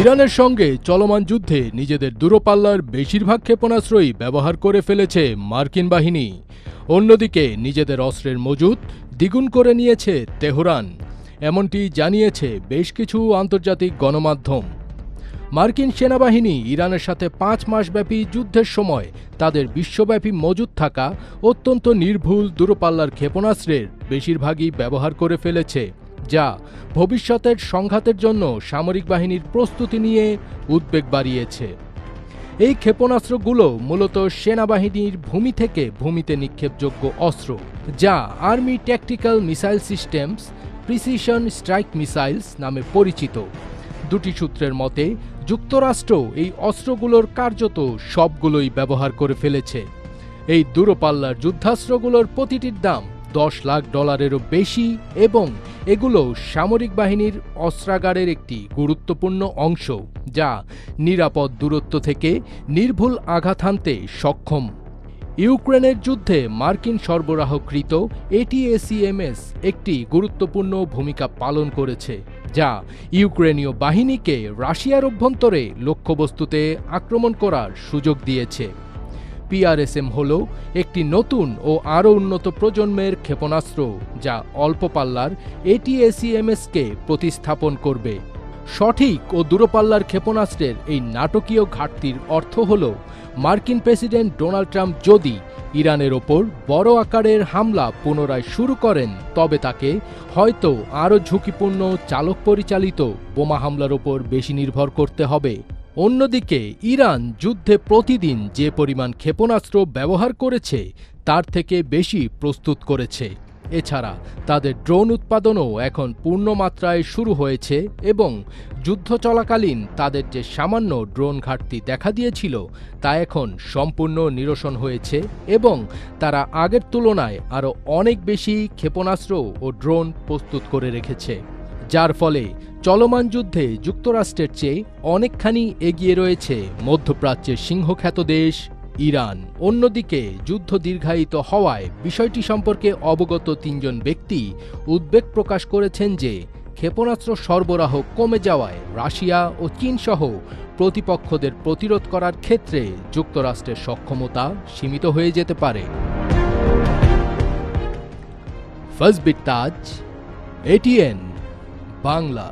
ইরানের সঙ্গে চলমান যুদ্ধে নিজেদের দূরপাল্লার বেশিরভাগ ক্ষেপণাস্ত্রই ব্যবহার করে ফেলেছে মার্কিন বাহিনী। অন্যদিকে নিজেদের অস্ত্রের মজুত দ্বিগুণ করে নিয়েছে তেহরান, এমনটি জানিয়েছে বেশ কিছু আন্তর্জাতিক গণমাধ্যম। মার্কিন সেনাবাহিনী ইরানের সাথে 5 মাসব্যাপী যুদ্ধের সময় তাদের বিশ্বব্যাপী মজুত থাকা অত্যন্ত নির্ভুল দূরপাল্লার ক্ষেপণাস্ত্রের বেশিরভাগই ব্যবহার করে ফেলেছে, যা ভবিষ্যতের সংঘাতের জন্য সামরিক বাহিনীর প্রস্তুতি নিয়ে উদ্বেগ বাড়িয়েছে। এই ক্ষেপণাস্ত্রগুলো মূলত সেনাবাহিনীর ভূমি থেকে ভূমিতে নিক্ষেপযোগ্য অস্ত্র, যা army tactical missile systems precision strike missiles নামে পরিচিত। দুটি সূত্রের মতে যুক্তরাষ্ট্র এই অস্ত্রগুলোর কার্যত সবগুলোই ব্যবহার করে ফেলেছে। এই দূরপাল্লার যুদ্ধাস্ত্রগুলোর প্রতিটির দাম $10 লাখ বেশি এবং এগুলো সামরিক বাহিনীর অস্ত্রাগারের একটি গুরুত্বপূর্ণ অংশ, যা নিরাপদ দূরত্ব থেকে নির্ভুল আঘাত হানতে সক্ষম। ইউক্রেনের যুদ্ধে মার্কিন সরবরাহকৃত ATACMS একটি গুরুত্বপূর্ণ ভূমিকা পালন করেছে, যা ইউক্রেনীয় বাহিনীকে রাশিয়ার অভ্যন্তরে লক্ষ্যবস্তুতে আক্রমণ করার সুযোগ দিয়েছে। PRSM হল একটি নতুন ও আরও উন্নত প্রজন্মের ক্ষেপণাস্ত্র, যা অল্প পাল্লার ATACMSকে প্রতিস্থাপন করবে। সঠিক ও দূরপাল্লার ক্ষেপণাস্ত্রের এই নাটকীয় ঘাটতির অর্থ হল মার্কিন প্রেসিডেন্ট ডোনাল্ড ট্রাম্প যদি ইরানের ওপর বড় আকারের হামলা পুনরায় শুরু করেন, তবে তাকে হয়তো আরও ঝুঁকিপূর্ণ চালক পরিচালিত বোমা হামলার ওপর বেশি নির্ভর করতে হবে। অন্যদিকে ইরান যুদ্ধে প্রতিদিন যে পরিমাণ ক্ষেপণাস্ত্র ব্যবহার করেছে তার থেকে বেশি প্রস্তুত করেছে। এছাড়া তাদের ড্রোন উৎপাদনও এখন পূর্ণমাত্রায় শুরু হয়েছে এবং যুদ্ধ চলাকালীন তাদের যে সামান্য ড্রোন ঘাটতি দেখা দিয়েছিল তা এখন সম্পূর্ণ নিরসন হয়েছে এবং তারা আগের তুলনায় আরও অনেক বেশি ক্ষেপণাস্ত্র ও ড্রোন প্রস্তুত করে রেখেছে, যার ফলে চলমান যুদ্ধে যুক্তরাষ্ট্রের চেয়ে অনেকখানি এগিয়ে রয়েছে মধ্যপ্রাচ্যের সিংহখ্যাত দেশ ইরান। অন্যদিকে যুদ্ধ দীর্ঘায়িত হওয়ায় বিষয়টি সম্পর্কে অবগত 3 জন ব্যক্তি উদ্বেগ প্রকাশ করেছেন যে ক্ষেপণাস্ত্র সরবরাহ কমে যাওয়ায় রাশিয়া ও চীনসহ প্রতিপক্ষদের প্রতিরোধ করার ক্ষেত্রে যুক্তরাষ্ট্রের সক্ষমতা সীমিত হয়ে যেতে পারে। ফাজবিট তাজ, ATN বাংলা।